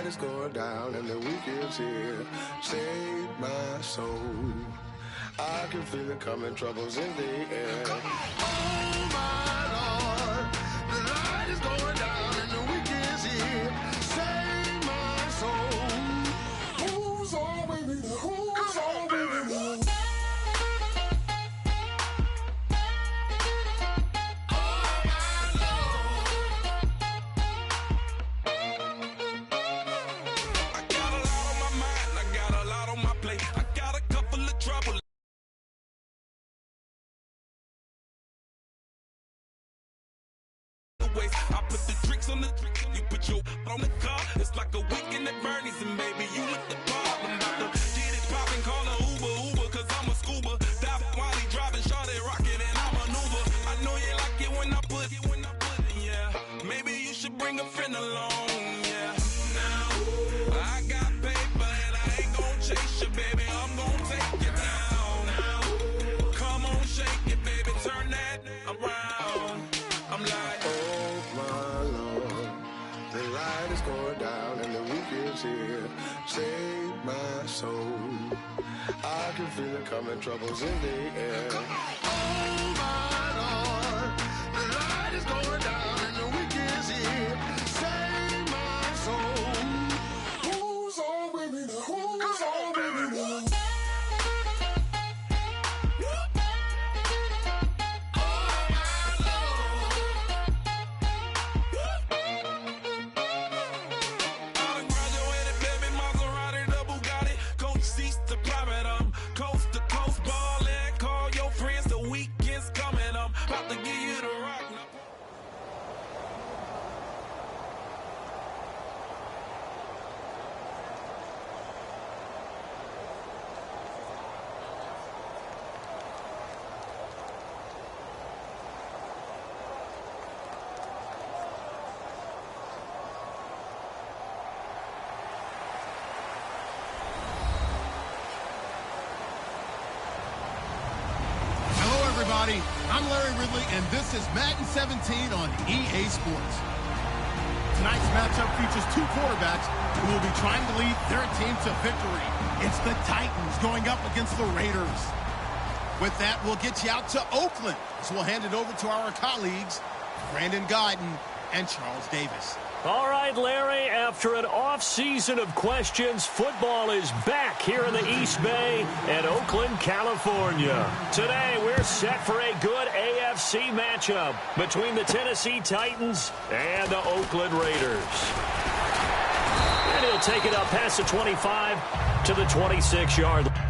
is going down and the week is here. Save my soul. I can feel it coming, troubles in the air. Oh my Lord, the light is going down and the week is here. Save my soul. Who's on with me? Who's on with me? I put the tricks on the tricks, you put your on the car. It's like a weekend at Bernie's, and baby, you look the problem. About to get it poppin', call a Uber, cause I'm a scuba. Dive while he driving, shot it, rocket, and I maneuver. I know you like it when I put it, yeah. Maybe you should bring a friend along, yeah. Now, I got paper, and I ain't gon' chase you, baby. I'm gon' take you down. Now, come on, shake it, baby, turn that around. I'm like, oh my Lord, the light is going down and the week is here. Save my soul. I can feel it coming, troubles in the air. Oh my Lord, the light is going down and the week is here. Save my soul. Who's on with me? Who's on with me? I'm Larry Ridley, and this is Madden 17 on EA Sports. Tonight's matchup features two quarterbacks who will be trying to lead their team to victory. It's the Titans going up against the Raiders. With that, we'll get you out to Oakland, so we'll hand it over to our colleagues, Brandon Guyton and Charles Davis. All right, Larry, after an off-season of questions, football is back here in the East Bay at Oakland, California. Today, we're set for a good AFC matchup between the Tennessee Titans and the Oakland Raiders. And he'll take it up past the 25 to the 26-yard line.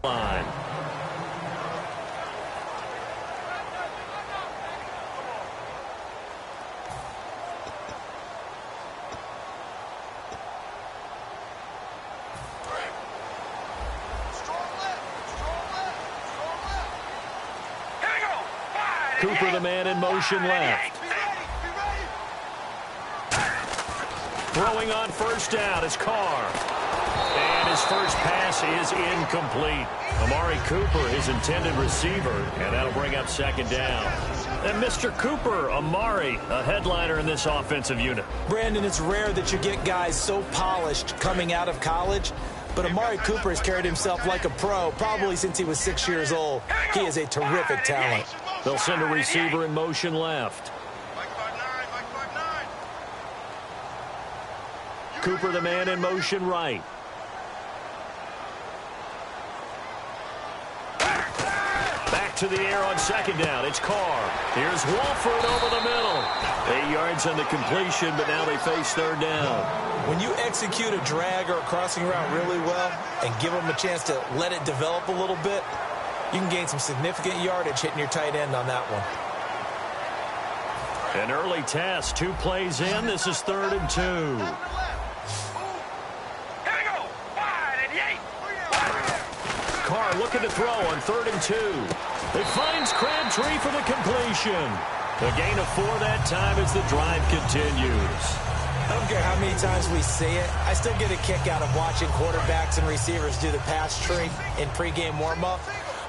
Line. Cooper, the man in motion left. Throwing on first down is Carr. And his first pass is incomplete. Amari Cooper, his intended receiver, and that'll bring up second down. And Mr. Cooper, Amari, a headliner in this offensive unit. Brandon, it's rare that you get guys so polished coming out of college, but Amari Cooper has carried himself like a pro probably since he was 6 years old. He is a terrific talent. They'll send a receiver in motion left. Cooper, the man in motion right. Back to the air on second down. It's Carr. Here's Wolford over the middle. 8 yards on the completion, but now they face third down. When you execute execute a drag or a crossing route really well and give them a chance to let it develop a little bit, you can gain some significant yardage hitting your tight end on that one. An early test, 2 plays in. This is 3rd and 2. Carr looking to throw on 3rd and 2. It finds Crabtree for the completion. A gain of 4 that time as the drive continues. I don't care how many times we see it. I still get a kick out of watching quarterbacks and receivers do the pass tree in pregame warm-up.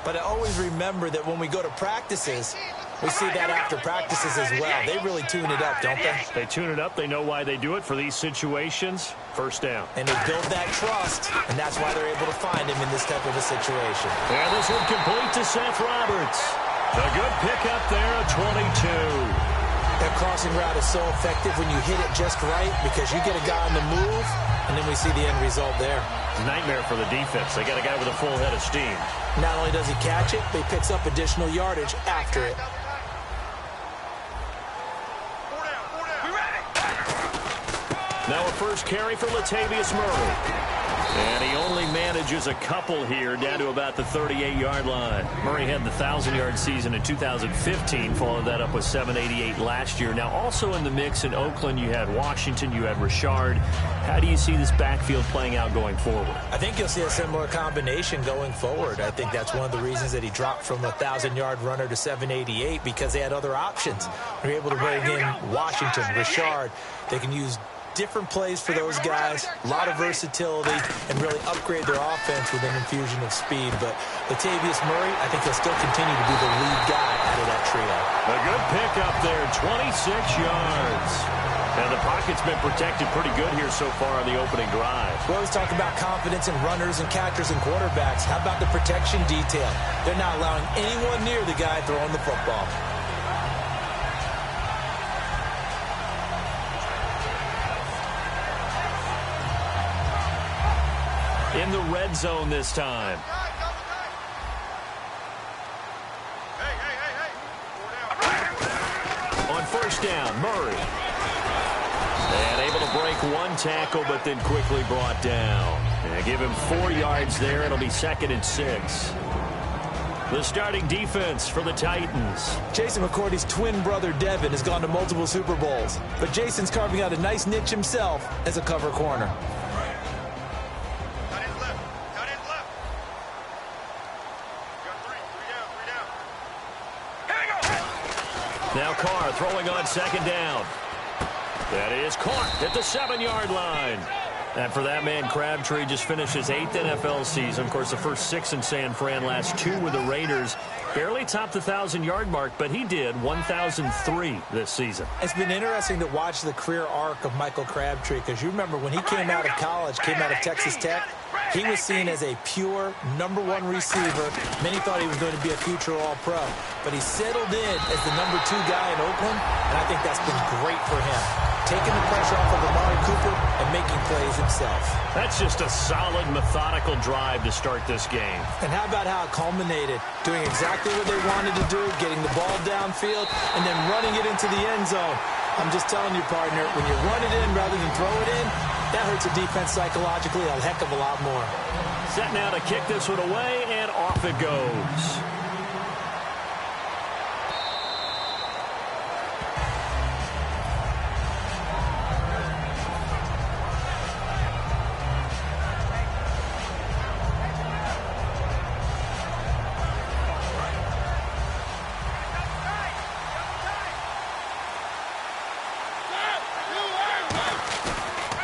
But I always remember that when we go to practices, we see that after practices as well. They really tune it up, don't they? They tune it up. They know why they do it for these situations. First down. And they build that trust, and that's why they're able to find him in this type of a situation. And this one complete to Seth Roberts. A good pickup there at 22. That crossing route is so effective when you hit it just right because you get a guy on the move, and then we see the end result there. Nightmare for the defense. They got a guy with a full head of steam. Not only does he catch it, but he picks up additional yardage after it. Now a first carry for Latavius Murray. And he only manages a couple here down to about the 38-yard line. Murray had the 1,000-yard season in 2015, followed that up with 788 last year. Now also in the mix in Oakland, you had Washington, you had Richard. How do you see this backfield playing out going forward? I think you'll see a similar combination going forward. I think that's one of the reasons that he dropped from a 1,000-yard runner to 788 because they had other options. They're able to bring in Washington, Richard. They can use different plays for those guys, a lot of versatility, and really upgrade their offense with an infusion of speed. But Latavius Murray, I think he'll still continue to be the lead guy out of that trio. A good pickup there, 26 yards. And the pocket's been protected pretty good here so far on the opening drive. We always talk about confidence in runners and catchers and quarterbacks. How about the protection detail? They're not allowing anyone near the guy throwing the football. In the red zone this time. On first down, Murray. And able to break one tackle, but then quickly brought down. And give him 4 yards there. It'll be 2nd and 6. The starting defense for the Titans. Jason McCourty's twin brother, Devin, has gone to multiple Super Bowls. But Jason's carving out a nice niche himself as a cover corner. Now Carr throwing on 2nd down. That is caught at the 7-yard line. And for that man, Crabtree just finished his 8th NFL season. Of course, the first 6 in San Fran, last 2 with the Raiders. Barely topped the 1,000-yard mark, but he did 1,003 this season. It's been interesting to watch the career arc of Michael Crabtree because you remember when he came out of college, came out of Texas Tech, he was seen as a pure #1 receiver. Many thought he was going to be a future All-Pro. But he settled in as the #2 guy in Oakland, and I think that's been great for him. Taking the pressure off of Amari Cooper and making plays himself. That's just a solid, methodical drive to start this game. And how about how it culminated? Doing exactly what they wanted to do, getting the ball downfield, and then running it into the end zone. I'm just telling you, partner, when you run it in rather than throw it in, that hurts a defense psychologically a heck of a lot more. Set now to kick this one away, and off it goes.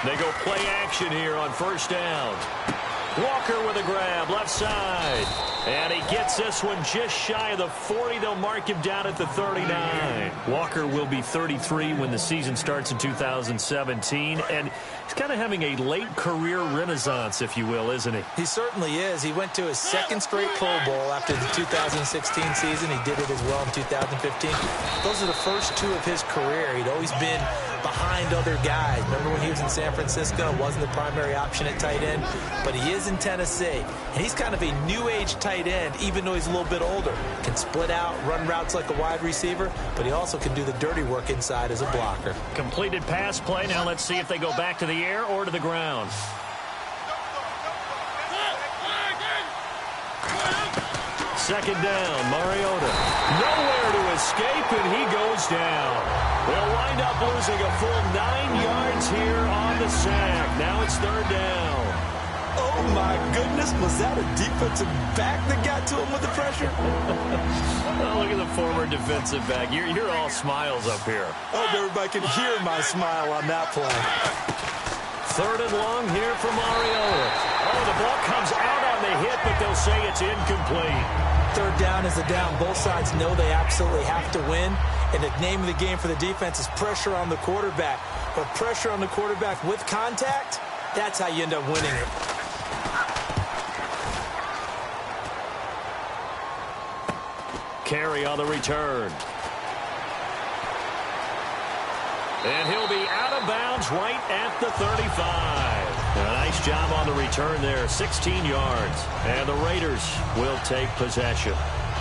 They go play action here on first down. Walker with a grab, left side. And he gets this one just shy of the 40. They'll mark him down at the 39. Walker will be 33 when the season starts in 2017. And he's kind of having a late career renaissance, if you will, isn't he? He certainly is. He went to his 2nd straight Pro Bowl after the 2016 season. He did it as well in 2015. Those are the first 2 of his career. He'd always been behind other guys. Remember when he was in San Francisco, wasn't the primary option at tight end, but he is in Tennessee, and he's kind of a new age tight end, even though he's a little bit older. Can split out, run routes like a wide receiver, but he also can do the dirty work inside as a blocker. Completed pass play. Now let's see if they go back to the air or to the ground. Second down, Mariota. Nowhere to escape, and he goes down. They'll wind up losing a full 9 yards here on the sack. Now it's third down. Oh, my goodness. Was that a defensive back that got to him with the pressure? Oh, look at the former defensive back. You're all smiles up here. I hope everybody can hear my smile on that play. Third and long here for Mariota. Oh, the ball comes out on the hit, but they'll say it's incomplete. Third down is a down. Both sides know they absolutely have to win. And the name of the game for the defense is pressure on the quarterback. But pressure on the quarterback with contact, that's how you end up winning it. Carry on the return. And he'll be out of bounds right at the 35. A nice job on the return there, 16 yards. And the Raiders will take possession.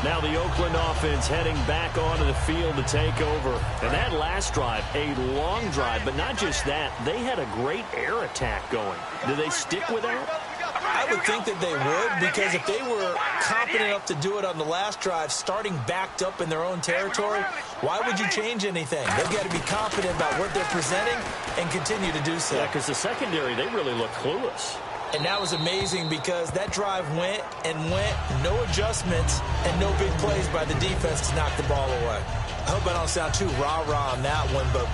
Now the Oakland offense heading back onto the field to take over. And that last drive, a long drive, but not just that. They had a great air attack going. Do they stick with that? I would think that they would, because if they were confident enough to do it on the last drive, starting backed up in their own territory, why would you change anything? They've got to be confident about what they're presenting and continue to do so. Yeah, because the secondary, they really look clueless. And that was amazing because that drive went and went, no adjustments and no big plays by the defense to knock the ball away. I hope I don't sound too rah-rah on that one, but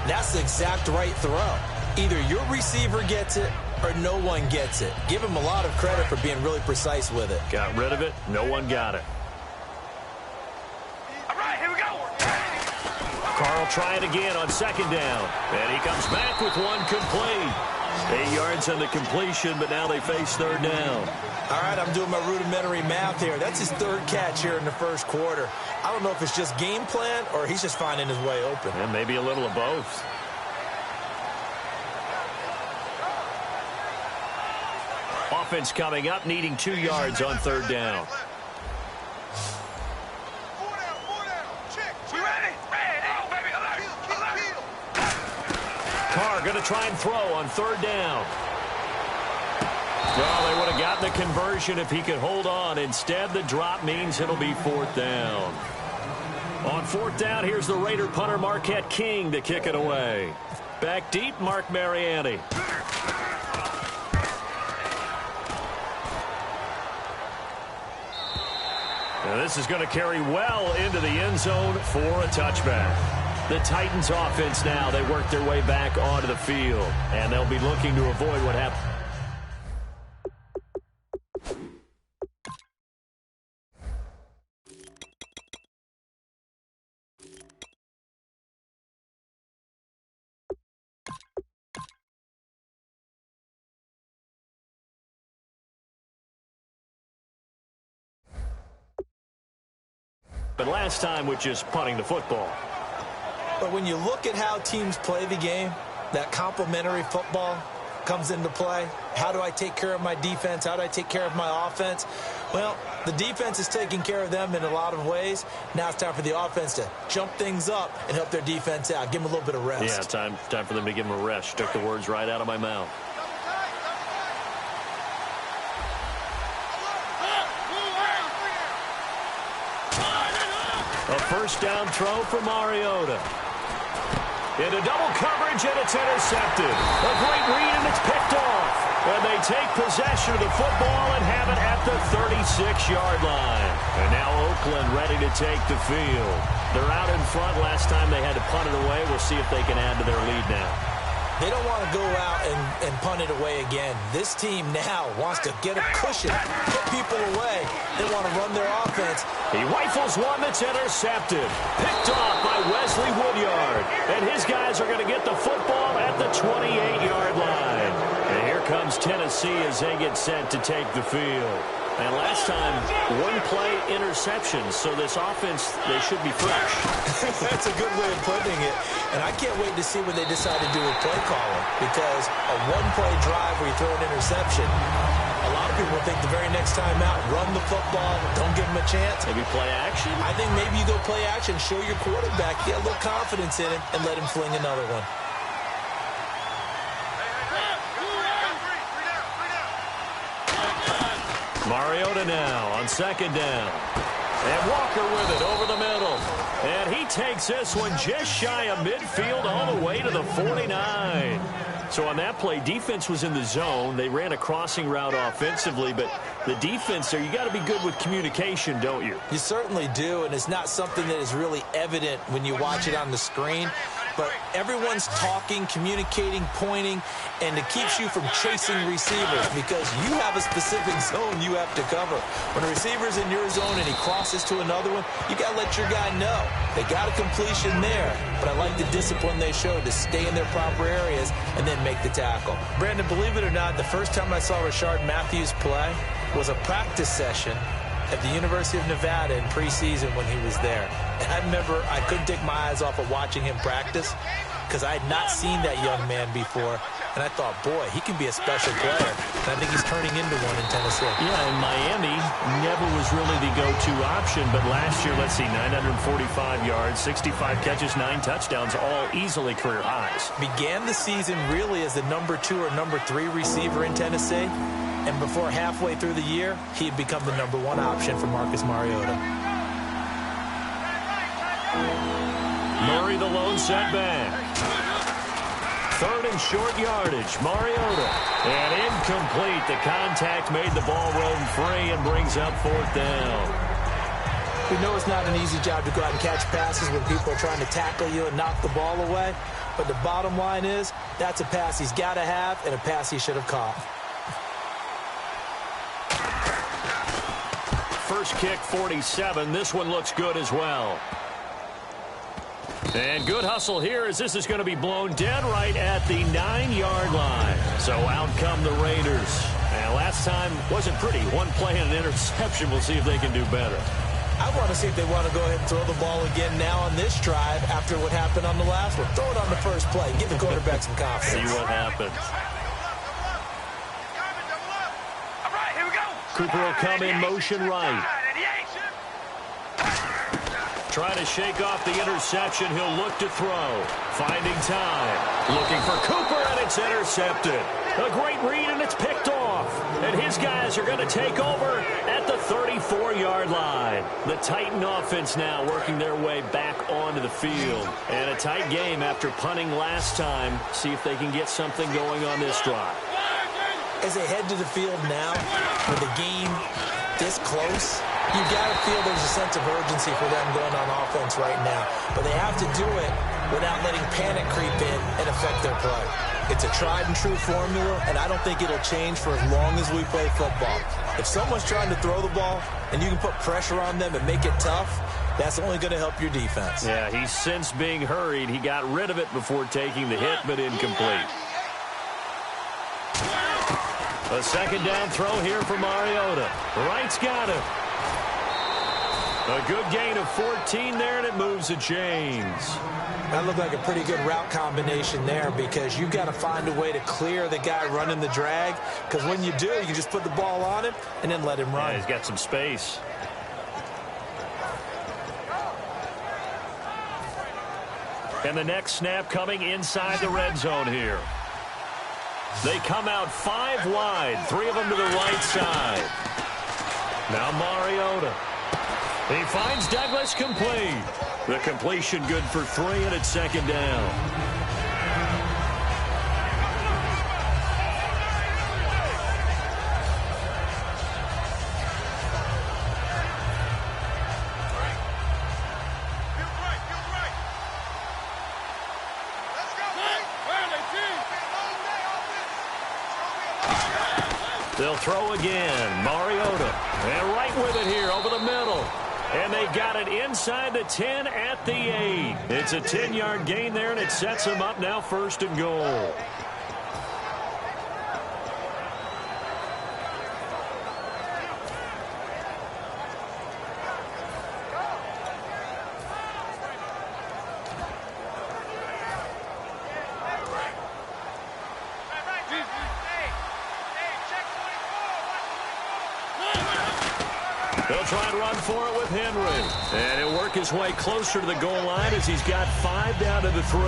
that's the exact right throw. Either your receiver gets it or no one gets it. Give him a lot of credit for being really precise with it. Got rid of it. No one got it. All right, here we go. Carl try it again on second down. And he comes back with one complete. 8 yards on the completion, but now they face third down. All right, I'm doing my rudimentary math here. That's his third catch here in the first quarter. I don't know if it's just game plan or he's just finding his way open. And maybe a little of both. Offense coming up, needing 2 yards on third down. Carr going to try and throw on third down. Well, they would have gotten the conversion if he could hold on. Instead, the drop means it'll be fourth down. On fourth down, here's the Raider punter Marquette King to kick it away. Back deep, Mark Mariani. Now this is going to carry well into the end zone for a touchback. The Titans offense now, they work their way back onto the field. And they'll be looking to avoid what happened. But last time with just punting the football. But when you look at how teams play the game, that complementary football comes into play. How do I take care of my defense? How do I take care of my offense? Well, the defense is taking care of them in a lot of ways. Now it's time for the offense to jump things up and help their defense out. Give them a little bit of rest. Yeah, time for them to give them a rest. Took the words right out of my mouth. A first down throw for Mariota. Into double coverage, and it's intercepted. A great read, and it's picked off. And they take possession of the football and have it at the 36-yard line. And now Oakland ready to take the field. They're out in front. Last time they had to punt it away. We'll see if they can add to their lead now. They don't want to go out and punt it away again. This team now wants to get a cushion, put people away. They want to run their offense. He rifles one that's intercepted. Picked off by Wesley Woodyard. And his guys are going to get the football at the 28-yard line. And here comes Tennessee as they get set to take the field. And last time, one play interception. So this offense, they should be fresh. That's a good way of putting it. And I can't wait to see what they decide to do with play calling, because a one-play drive where you throw an interception, a lot of people think the very next time out, run the football, don't give them a chance. Maybe play action? I think maybe you go play action, show your quarterback, get a little confidence in him, and let him fling another one. Mariota now on second down. And Walker with it over the middle. And he takes this one just shy of midfield all the way to the 49. So on that play, defense was in the zone. They ran a crossing route offensively, but the defense there, you got to be good with communication, don't you? You certainly do, and it's not something that is really evident when you watch it on the screen. But everyone's talking, communicating, pointing, and it keeps you from chasing receivers because you have a specific zone you have to cover. When a receiver's in your zone and he crosses to another one, you got to let your guy know. They got a completion there, but I like the discipline they showed to stay in their proper areas and then make the tackle. Brandon, believe it or not, the first time I saw Rashard Matthews play was a practice session at the University of Nevada in preseason when he was there. And I remember I couldn't take my eyes off of watching him practice because I had not seen that young man before. And I thought, boy, he can be a special player. And I think he's turning into one in Tennessee. Yeah, and Miami never was really the go-to option. But last year, let's see, 945 yards, 65 catches, 9 touchdowns, all easily career highs. Began the season really as the number 2 or number 3 receiver in Tennessee. And before halfway through the year, he had become the number 1 option for Marcus Mariota. Murray the lone setback. Third and short yardage. Mariota. And incomplete. The contact made the ball roam free and brings up 4th down. We know it's not an easy job to go out and catch passes when people are trying to tackle you and knock the ball away. But the bottom line is, that's a pass he's got to have and a pass he should have caught. First kick, 47. This one looks good as well. And good hustle here as this is going to be blown dead right at the 9-yard line. So out come the Raiders. And last time wasn't pretty. One play and an interception. We'll see if they can do better. I want to see if they want to go ahead and throw the ball again now on this drive after what happened on the last one. Throw it on the first play. Give the quarterback some confidence. See what happens. Cooper will come in motion right. Trying to shake off the interception. He'll look to throw. Finding time. Looking for Cooper, and it's intercepted. A great read, and it's picked off. And his guys are going to take over at the 34-yard line. The Titan offense now working their way back onto the field. And a tight game after punting last time. See if they can get something going on this drive. As they head to the field now, with the game this close, you got to feel there's a sense of urgency for them going on offense right now. But they have to do it without letting panic creep in and affect their play. It's a tried-and-true formula, and I don't think it'll change for as long as we play football. If someone's trying to throw the ball and you can put pressure on them and make it tough, that's only going to help your defense. Yeah, he's since being hurried. He got rid of it before taking the hit, but incomplete. A second down throw here for Mariota. Wright's got him. A good gain of 14 there, and it moves the chains. That looked like a pretty good route combination there because you've got to find a way to clear the guy running the drag, because when you do, you just put the ball on him and then let him run. Yeah, he's got some space. And the next snap coming inside the red zone here. They come out 5 wide, 3 of them to the right side. Now Mariota. He finds Douglas complete. The completion good for 3, and it's second down. They'll throw again. Mariota. And right with it here over the middle. And they got it inside the 10 at the 8. It's a 10-yard gain there, and it sets them up now 1st and goal. He'll try and run for it with Henry. And he'll work his way closer to the goal line as he's got 5 down to the 3.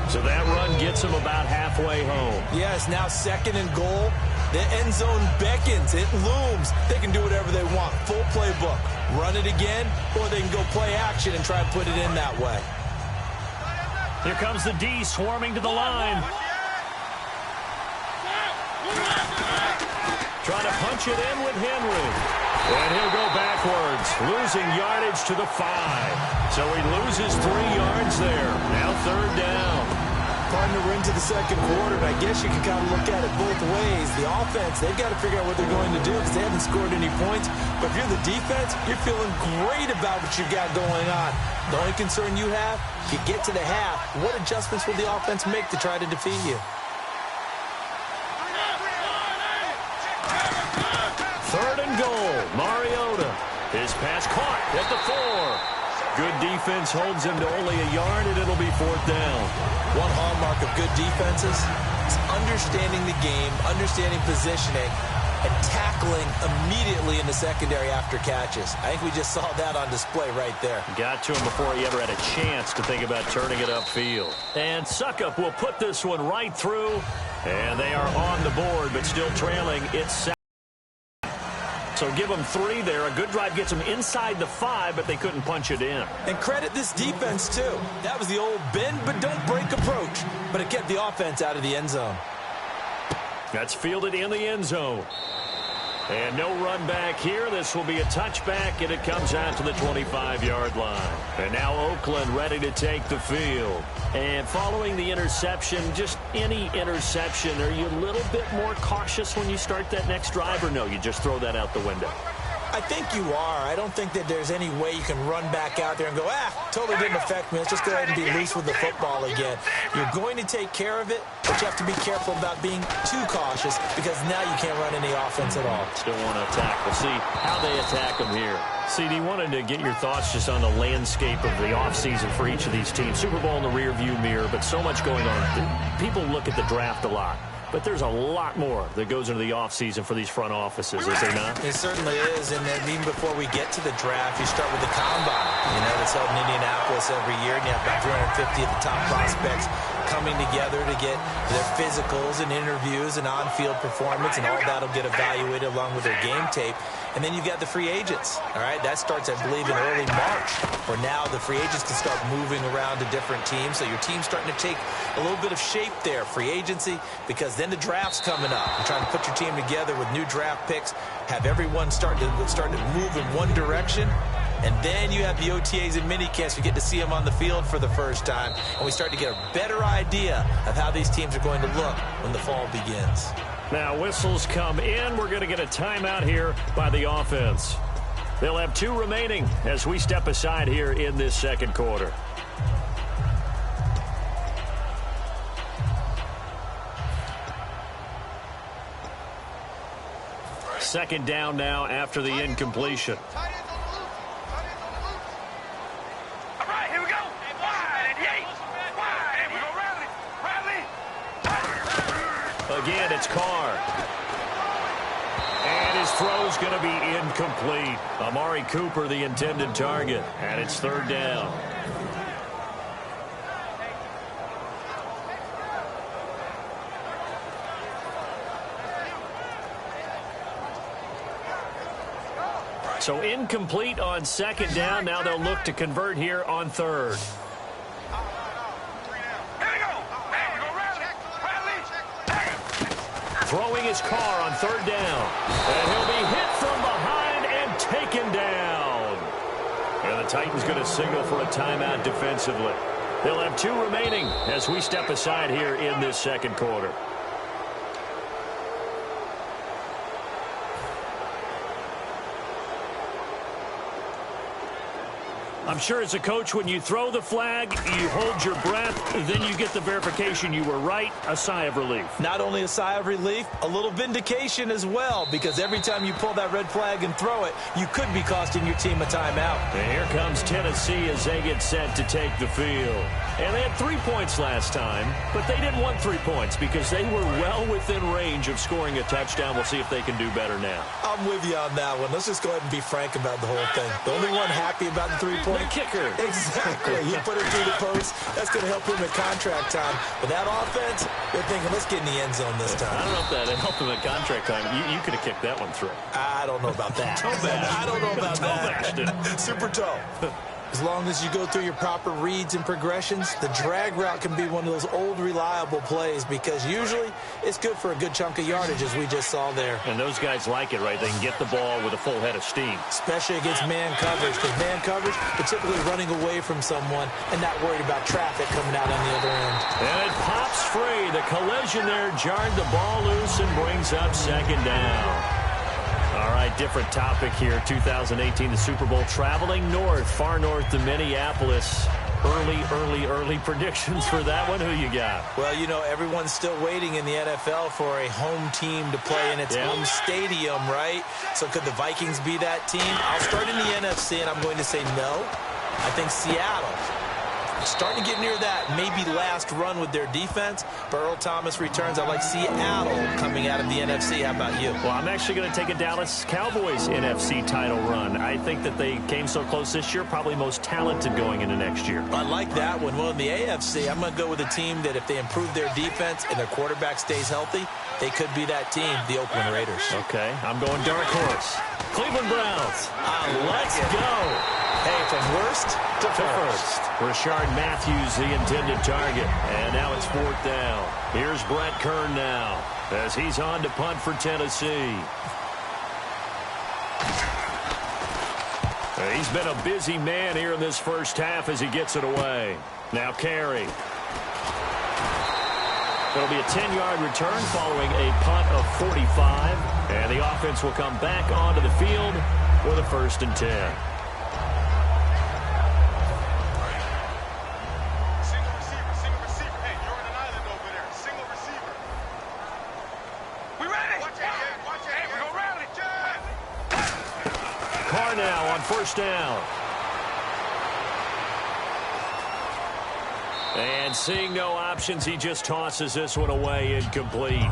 So that run gets him about halfway home. Yes, now 2nd and goal. The end zone beckons. It looms. They can do whatever they want. Full playbook. Run it again, or they can go play action and try and put it in that way. Here comes the D swarming to the line. Trying to punch it in with Henry. And he'll go backwards, losing yardage to the 5. So he loses 3 yards there. Now 3rd down. Partner, we're into the 2nd quarter, and I guess you can kind of look at it both ways. The offense, they've got to figure out what they're going to do because they haven't scored any points. But if you're the defense, you're feeling great about what you've got going on. The only concern you have, if you get to the half, what adjustments will the offense make to try to defeat you? 3rd and goal. Mariota. His pass caught at the 4. Good defense holds him to only a yard, and it'll be 4th down. One hallmark of good defenses is understanding the game, understanding positioning, and tackling immediately in the secondary after catches. I think we just saw that on display right there. Got to him before he ever had a chance to think about turning it upfield. And Suckup will put this one right through, and they are on the board, but still trailing. It's 7. So give them 3 there. A good drive gets them inside the 5, but they couldn't punch it in. And credit this defense, too. That was the old bend but don't break approach, but it kept the offense out of the end zone. That's fielded in the end zone. And no run back here. This will be a touchback, and it comes out to the 25-yard line. And now Oakland ready to take the field. And following the interception, just any interception, are you a little bit more cautious when you start that next drive, or no, you just throw that out the window? I think you are. I don't think that there's any way you can run back out there and go, totally didn't affect me. Let's just go ahead and be loose with the football again. You're going to take care of it, but you have to be careful about being too cautious because now you can't run any offense at all. Still want to attack. We'll see how they attack them here. CD, wanted to get your thoughts just on the landscape of the offseason for each of these teams. Super Bowl in the rearview mirror, but so much going on. People look at the draft a lot. But there's a lot more that goes into the offseason for these front offices, is there not? It certainly is, and then even before we get to the draft, you start with the combine. You know, that's held in Indianapolis every year, and you have about 350 of the top prospects coming together to get their physicals and interviews and on-field performance, and all that will get evaluated along with their game tape. And then you've got the free agents, all right? That starts, I believe, in early March, where now the free agents can start moving around to different teams. So your team's starting to take a little bit of shape there, free agency, because then the draft's coming up. You're trying to put your team together with new draft picks, have everyone start to move in one direction. And then you have the OTAs and minicamps. You get to see them on the field for the first time. And we start to get a better idea of how these teams are going to look when the fall begins. Now whistles come in. We're going to get a timeout here by the offense. They'll have 2 remaining as we step aside here in this 2nd quarter. Second down now after the incompletion. Again, it's Carr. And his throw's going to be incomplete. Amari Cooper, the intended target. And it's 3rd down. So incomplete on 2nd down. Now they'll look to convert here on 3rd. Throwing his Carr on 3rd down. And he'll be hit from behind and taken down. And the Titans going to signal for a timeout defensively. They'll have 2 remaining as we step aside here in this 2nd quarter. I'm sure as a coach, when you throw the flag, you hold your breath, then you get the verification you were right, a sigh of relief. Not only a sigh of relief, a little vindication as well, because every time you pull that red flag and throw it, you could be costing your team a timeout. And here comes Tennessee as they get set to take the field. And they had 3 points last time, but they didn't want 3 points because they were well within range of scoring a touchdown. We'll see if they can do better now. I'm with you on that one. Let's just go ahead and be frank about the whole thing. The only one happy about the 3-point kicker. Exactly. He put it through the post. That's going to help him at contract time. But that offense, they're thinking, let's get in the end zone this time. I don't know if that helped him at contract time. You could have kicked that one through. I don't know about that. I don't know about that. Super toe. As long as you go through your proper reads and progressions, the drag route can be one of those old reliable plays because usually it's good for a good chunk of yardage, as we just saw there. And those guys like it, right? They can get the ball with a full head of steam. Especially against man coverage. Because man coverage, they're typically running away from someone and not worried about traffic coming out on the other end. And it pops free. The collision there jarred the ball loose and brings up second down. All right, different topic here. 2018, the Super Bowl, traveling north, far north to Minneapolis. Early predictions for that one. Who you got? Well, you know, everyone's still waiting in the NFL for a home team to play in its home stadium, right? So could the Vikings be that team? I'll start in the NFC, and I'm going to say no. I think Seattle. Starting to get near that maybe last run with their defense. But Earl Thomas returns. I like Seattle coming out of the NFC. How about you? Well, I'm actually going to take a Dallas Cowboys NFC title run. I think that they came so close this year, probably most talented going into next year. I like that one. Well, in the AFC, I'm going to go with a team that if they improve their defense and their quarterback stays healthy, they could be that team, the Oakland Raiders. Okay, I'm going dark horse. Cleveland Browns. Let's go. Hey, from worst to first. Rashard Matthews, the intended target. And now it's 4th down. Here's Brett Kern now as he's on to punt for Tennessee. He's been a busy man here in this first half as he gets it away. Now Carey. It'll be a 10-yard return following a punt of 45. And the offense will come back onto the field with a 1st and 10. Now on 1st down. And seeing no options, he just tosses this one away incomplete.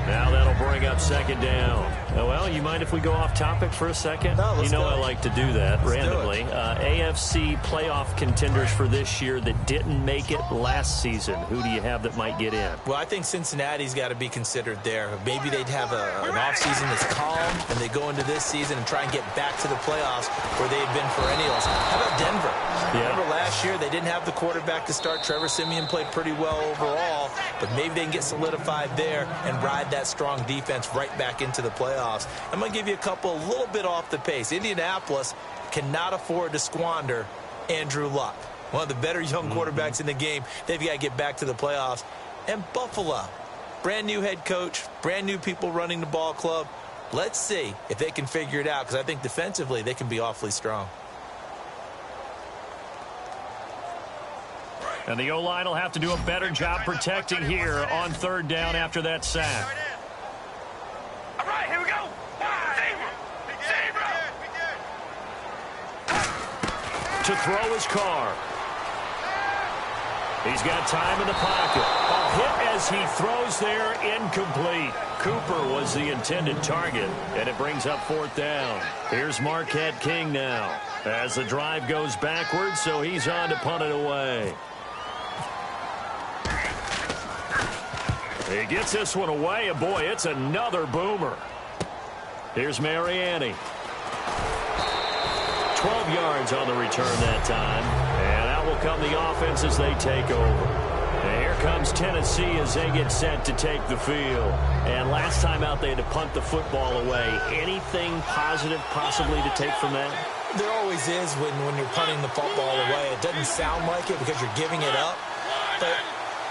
Now that'll bring up 2nd down. Oh, well, you mind if we go off topic for a second? No, let's go. I like to do that randomly. AFC playoff contenders for this year that didn't make it last season. Who do you have that might get in? Well, I think Cincinnati's got to be considered there. Maybe they'd have an offseason that's calm, and they go into this season and try and get back to the playoffs where they had been perennials. How about Denver? Yeah. Remember last year they didn't have the quarterback to start. Trevor Siemian played pretty well overall, but maybe they can get solidified there and ride that strong defense right back into the playoffs. I'm going to give you a couple a little bit off the pace. Indianapolis cannot afford to squander Andrew Luck, one of the better young quarterbacks in the game. They've got to get back to the playoffs. And Buffalo, brand new head coach, brand new people running the ball club. Let's see if they can figure it out, because I think defensively they can be awfully strong. And the O-line will have to do a better job protecting here on 3rd down after that sack. All right, here we go. To throw his car. He's got time in the pocket. A hit as he throws there, incomplete. Cooper was the intended target, and it brings up 4th down. Here's Marquette King now as the drive goes backwards, so he's on to punt it away. He gets this one away, and boy, it's another boomer. Here's Mariani. 12 yards on the return that time. And out will come the offense as they take over. And here comes Tennessee as they get set to take the field. And last time out, they had to punt the football away. Anything positive possibly to take from that? There always is when you're punting the football away. It doesn't sound like it because you're giving it up. But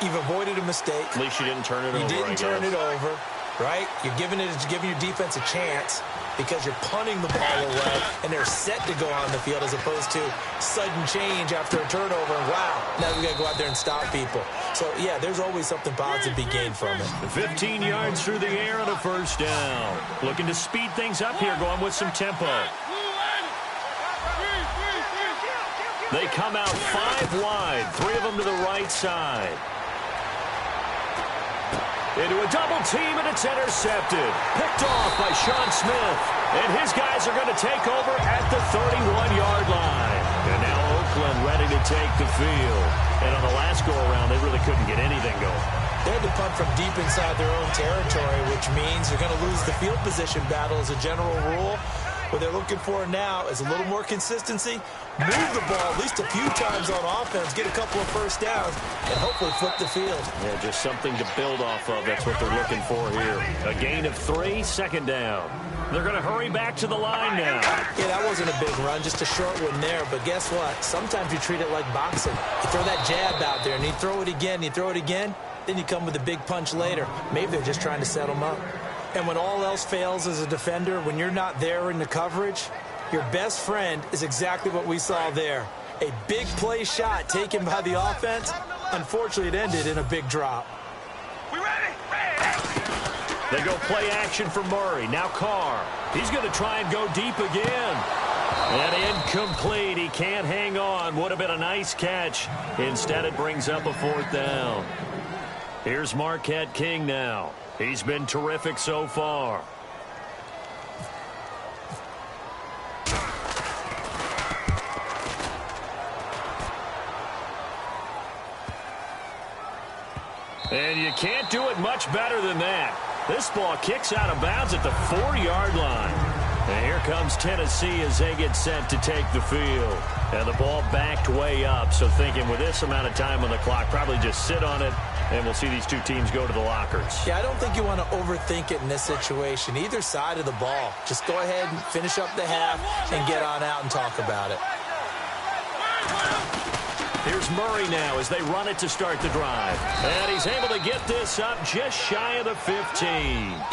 you've avoided a mistake. At least you didn't turn it over. You didn't turn it over. right? You're giving your defense a chance because you're punting the ball away, and they're set to go on the field as opposed to sudden change after a turnover. And wow, now we got to go out there and stop people. So, yeah, there's always something positive to be gained from it. 15 yards through the air on a first down. Looking to speed things up here, going with some tempo. They come out 5 wide, 3 of them to the right side. Into a double team, and it's intercepted. Picked off by Sean Smith. And his guys are going to take over at the 31-yard line. And now Oakland ready to take the field. And on the last go-around, they really couldn't get anything going. They had to punt from deep inside their own territory, which means they're going to lose the field position battle as a general rule. What they're looking for now is a little more consistency, move the ball at least a few times on offense, get a couple of first downs, and hopefully flip the field. Yeah, just something to build off of. That's what they're looking for here. A gain of 3, second down. They're going to hurry back to the line now. Yeah, that wasn't a big run, just a short one there. But guess what? Sometimes you treat it like boxing. You throw that jab out there, and you throw it again, then you come with a big punch later. Maybe they're just trying to set them up. And when all else fails as a defender, when you're not there in the coverage, your best friend is exactly what we saw there. A big play shot taken by the offense. Unfortunately, it ended in a big drop. We ready? They go play action for Murray. Now Carr. He's going to try and go deep again. And incomplete. He can't hang on. Would have been a nice catch. Instead, it brings up a 4th down. Here's Marquette King now. He's been terrific so far. And you can't do it much better than that. This ball kicks out of bounds at the 4-yard line. And here comes Tennessee as they get set to take the field. And the ball backed way up, so thinking with this amount of time on the clock, probably just sit on it, and we'll see these two teams go to the lockers. Yeah, I don't think you want to overthink it in this situation. Either side of the ball. Just go ahead and finish up the half and get on out and talk about it. Here's Murray now as they run it to start the drive. And he's able to get this up just shy of the 15.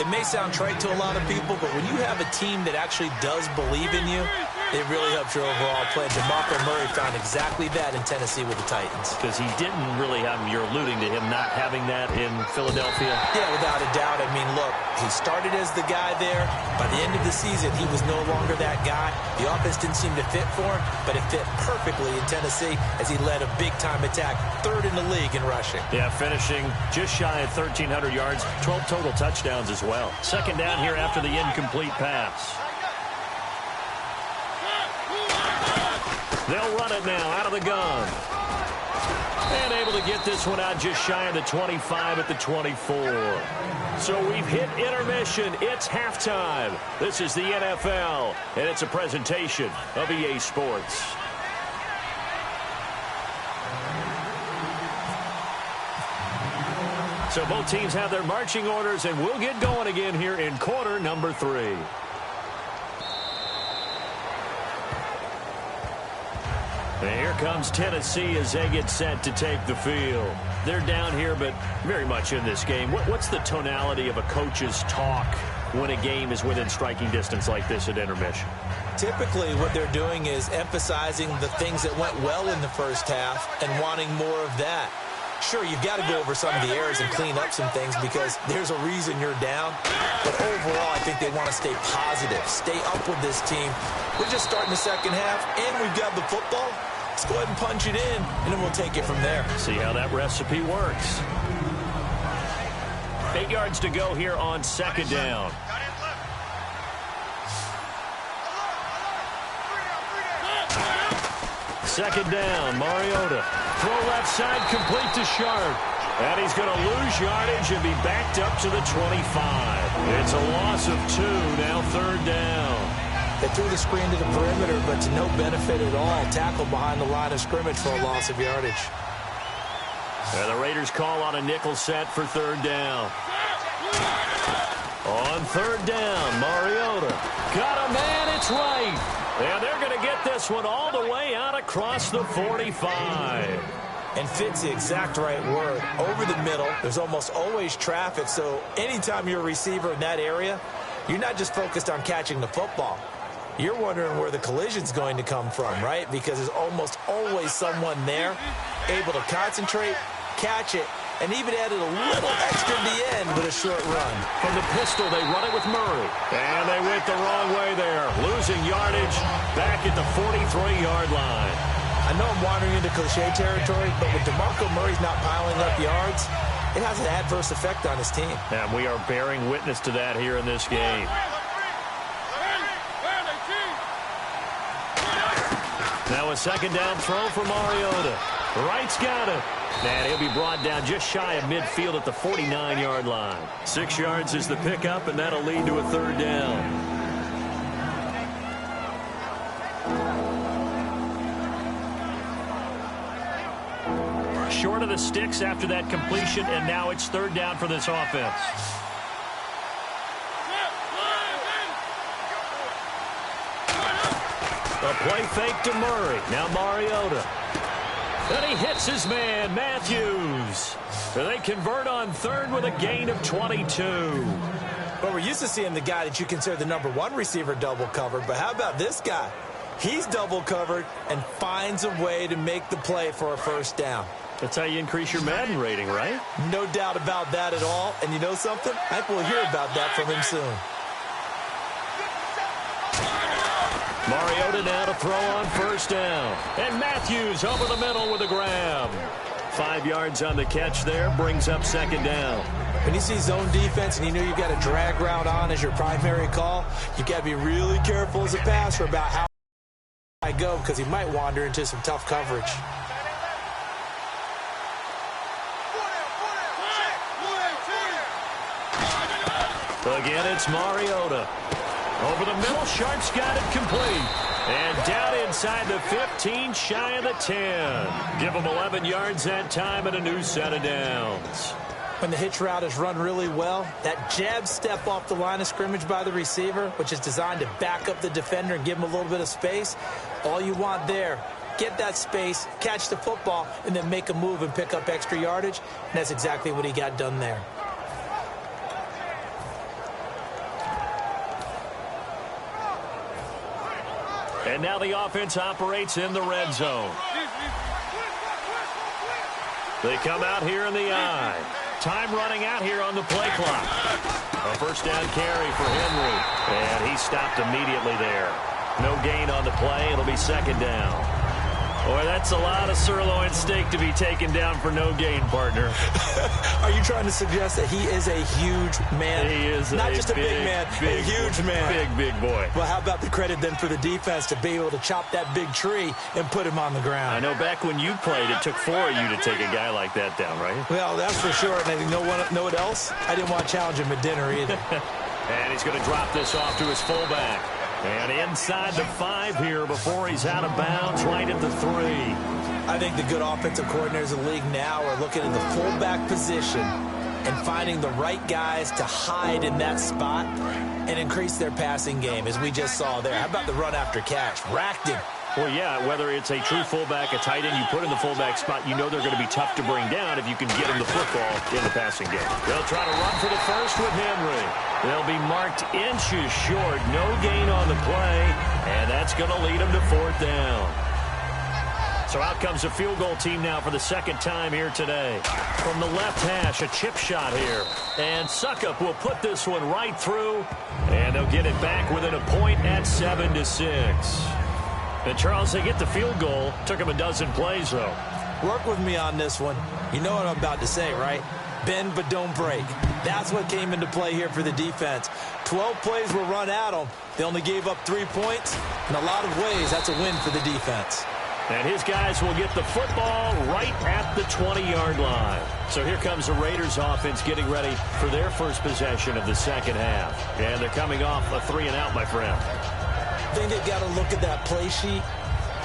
It may sound trite to a lot of people, but when you have a team that actually does believe in you, it really helps your overall play. DeMarco Murray found exactly that in Tennessee with the Titans. Because he didn't really have, you're alluding to him not having that in Philadelphia. Yeah, without a doubt. I mean, look, he started as the guy there. By the end of the season, he was no longer that guy. The offense didn't seem to fit for him, but it fit perfectly in Tennessee as he led a big-time attack, 3rd in the league in rushing. Yeah, finishing just shy of 1,300 yards, 12 total touchdowns as well. Second down here after the incomplete pass. They'll run it now out of the gun. And able to get this one out just shy of the 25 at the 24. So we've hit intermission. It's halftime. This is the NFL, and it's a presentation of EA Sports. So both teams have their marching orders, and we'll get going again here in quarter number 3. And here comes Tennessee as they get set to take the field. They're down here, but very much in this game. What's the tonality of a coach's talk when a game is within striking distance like this at intermission? Typically, what they're doing is emphasizing the things that went well in the first half and wanting more of that. Sure, you've got to go over some of the errors and clean up some things because there's a reason you're down. But overall, I think they want to stay positive, stay up with this team. We're just starting the second half, and we've got the football. Let's go ahead and punch it in, and then we'll take it from there. See how that recipe works. 8 yards to go here on second down. Second down, Mariota. Throw left side, complete to Sharp. And he's going to lose yardage and be backed up to the 25. It's a loss of 2, now third down. They threw the screen to the perimeter, but to no benefit at all. Tackle behind the line of scrimmage for a loss of yardage. And the Raiders call on a nickel set for third down. On third down, Mariota. Got a man, it's right. And they're going to get this one all the way out across the 45. And fit's the exact right word. Over the middle, there's almost always traffic, so anytime you're a receiver in that area, you're not just focused on catching the football. You're wondering where the collision's going to come from, right? Because there's almost always someone there able to concentrate, catch it, and even added a little extra at the end with a short run. From the pistol, they run it with Murray. And they went the wrong way there. Losing yardage back at the 43-yard line. I know I'm wandering into cliche territory, but with DeMarco Murray's not piling up yards, it has an adverse effect on his team. And we are bearing witness to that here in this game. Now a second down throw for Mariota. Wright's got it. And he'll be brought down just shy of midfield at the 49-yard line. 6 yards is the pickup, and that'll lead to a third down. Short of the sticks after that completion, and now it's third down for this offense. A play fake to Murray. Now Mariota. And he hits his man, Matthews. So they convert on third with a gain of 22. Well, we're used to seeing the guy that you consider the #1 receiver double covered, but how about this guy? He's double covered and finds a way to make the play for a first down. That's how you increase your Madden rating, right? No doubt about that at all. And you know something? I think we'll hear about that from him soon. Mariota now to throw on first down. And Matthews over the middle with a grab. 5 yards on the catch there, brings up second down. When you see zone defense and you know you've got a drag route on as your primary call, you've got to be really careful as a passer about how I go, because he might wander into some tough coverage. Again, it's Mariota. Over the middle, Sharp's got it complete. And down inside the 15, shy of the 10. Give him 11 yards that time and a new set of downs. When the hitch route is run really well, that jab step off the line of scrimmage by the receiver, which is designed to back up the defender and give him a little bit of space, all you want there, get that space, catch the football, and then make a move and pick up extra yardage. And that's exactly what he got done there. And now the offense operates in the red zone. They come out here in the eye. Time running out here on the play clock. A first down carry for Henry. And he stopped immediately there. No gain on the play. It'll be second down. Boy, that's a lot of sirloin steak to be taken down for no gain, partner. Are you trying to suggest that he is a huge man? He is not just a big man, a huge man. Big boy. Well, how about the credit then for the defense to be able to chop that big tree and put him on the ground? I know back when you played, it took 4 of you to take a guy like that down, right? Well, that's for sure. And you know what else? I didn't want to challenge him at dinner either. And he's going to drop this off to his fullback. And inside the 5 here before he's out of bounds, right at the 3. I think the good offensive coordinators in the league now are looking at the fullback position and finding the right guys to hide in that spot and increase their passing game, as we just saw there. How about the run after catch? Racked him. Well, yeah, whether it's a true fullback, a tight end you put in the fullback spot, you know they're going to be tough to bring down if you can get them the football in the passing game. They'll try to run for the first with Henry. They'll be marked inches short. No gain on the play, and that's going to lead them to fourth down. So out comes the field goal team now for the second time here today. From the left hash, a chip shot here. And Suckup will put this one right through, and they'll get it back within a point at 7-6. And, Charles, they get the field goal. Took him a dozen plays, though. Work with me on this one. You know what I'm about to say, right? Bend but don't break. That's what came into play here for the defense. 12 plays were run at them. They only gave up 3 points. In a lot of ways, that's a win for the defense. And his guys will get the football right at the 20-yard line. So here comes the Raiders offense getting ready for their first possession of the second half. And they're coming off a 3-and-out, my friend. I think they've got to look at that play sheet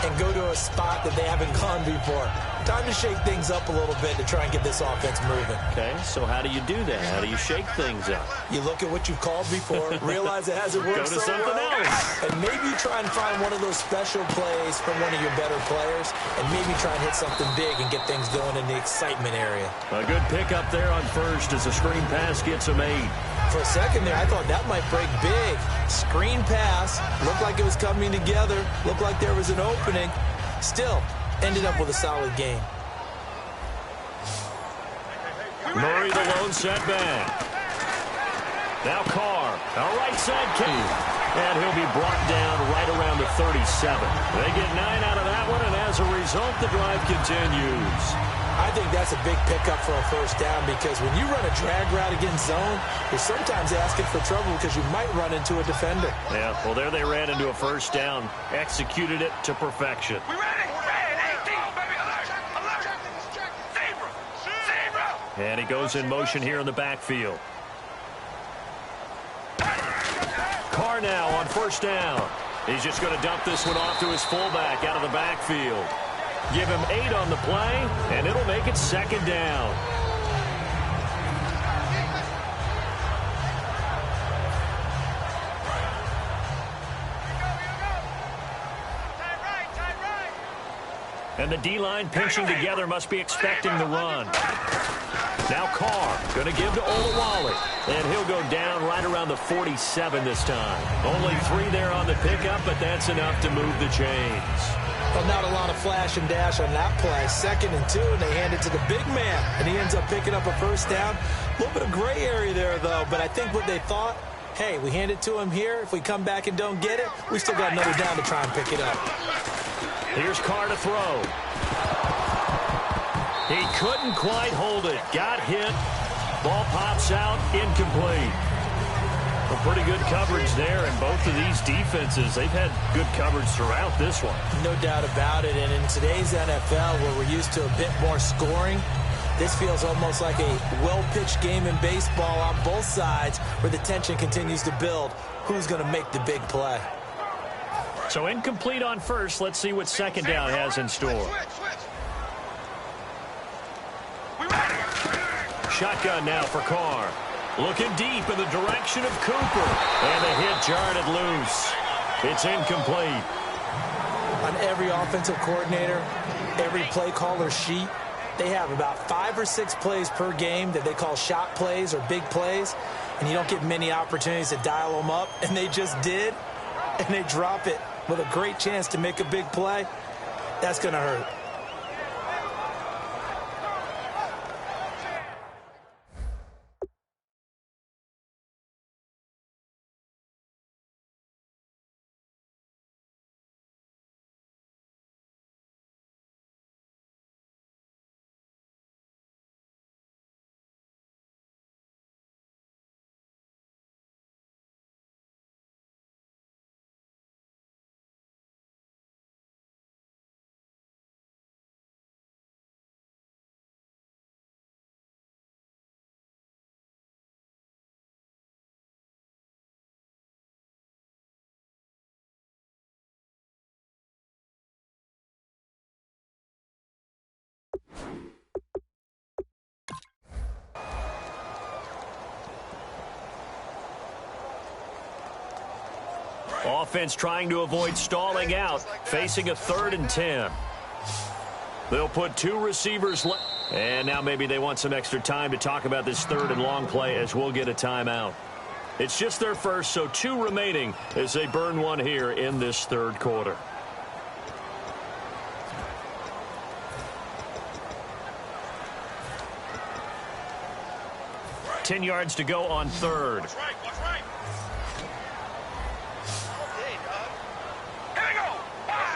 and go to a spot that they haven't gone before. Time to shake things up a little bit to try and get this offense moving. Okay, so how do you do that? How do you shake things up? You look at what you've called before, realize it hasn't worked so well, and maybe try and find one of those special plays from one of your better players, and maybe try and hit something big and get things going in the excitement area. A good pickup there on first as a screen pass gets him 8. For a second there, I thought that might break big. Screen pass, looked like it was coming together, looked like there was an opening. Still, ended up with a solid game. Murray the lone setback. Now Carr, a right side kick. And he'll be brought down right around the 37. They get 9 out of that one, and as a result, the drive continues. I think that's a big pickup for a first down because when you run a drag route against zone, you're sometimes asking for trouble because you might run into a defender. Yeah, well, there they ran into a first down. Executed it to perfection. We ready? Red 18, baby, alert! Alert! Zebra! Zebra! And he goes in motion here in the backfield. Carr now on first down. He's just going to dump this one off to his fullback out of the backfield. Give him 8 on the play, and it'll make it second down. And the D-line pinching together must be expecting the run. Now Carr going to give to Olawale, and he'll go down right around the 47 this time. Only 3 there on the pickup, but that's enough to move the chains. Well, not a lot of flash and dash on that play. 2nd and 2, and they hand it to the big man, and he ends up picking up a first down. A little bit of gray area there, though, but I think what they thought, hey, we hand it to him here. If we come back and don't get it, we still got another down to try and pick it up. Here's Carr to throw. He couldn't quite hold it. Got hit. Ball pops out. Incomplete. Well, pretty good coverage there, and both of these defenses, they've had good coverage throughout this one. No doubt about it, and in today's NFL, where we're used to a bit more scoring, this feels almost like a well-pitched game in baseball on both sides where the tension continues to build. Who's going to make the big play? So incomplete on first. Let's see what second down has in store. Shotgun now for Carr. Looking deep in the direction of Cooper. And the hit jarred it loose. It's incomplete. On every offensive coordinator, every play caller sheet, they have about 5 or 6 plays per game that they call shot plays or big plays. And you don't get many opportunities to dial them up. And they just did. And they drop it with a great chance to make a big play. That's going to hurt. Offense trying to avoid stalling out, facing a 3rd and 10. They'll put 2 receivers left. And now maybe they want some extra time to talk about this 3rd and long play as we'll get a timeout. It's just their first, so 2 remaining as they burn one here in this 3rd quarter. Ten yards to go on 3rd. Watch right.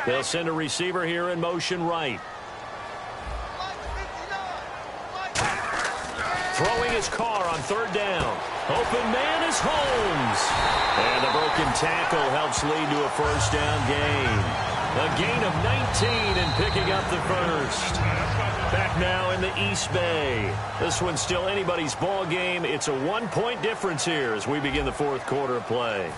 They'll send a receiver here in motion right. Throwing his Carr on 3rd down. Open man is Holmes. And the broken tackle helps lead to a first down gain. A gain of 19 and picking up the first. Back now in the East Bay. This one's still anybody's ball game. It's a 1-point difference here as we begin the 4th quarter of play.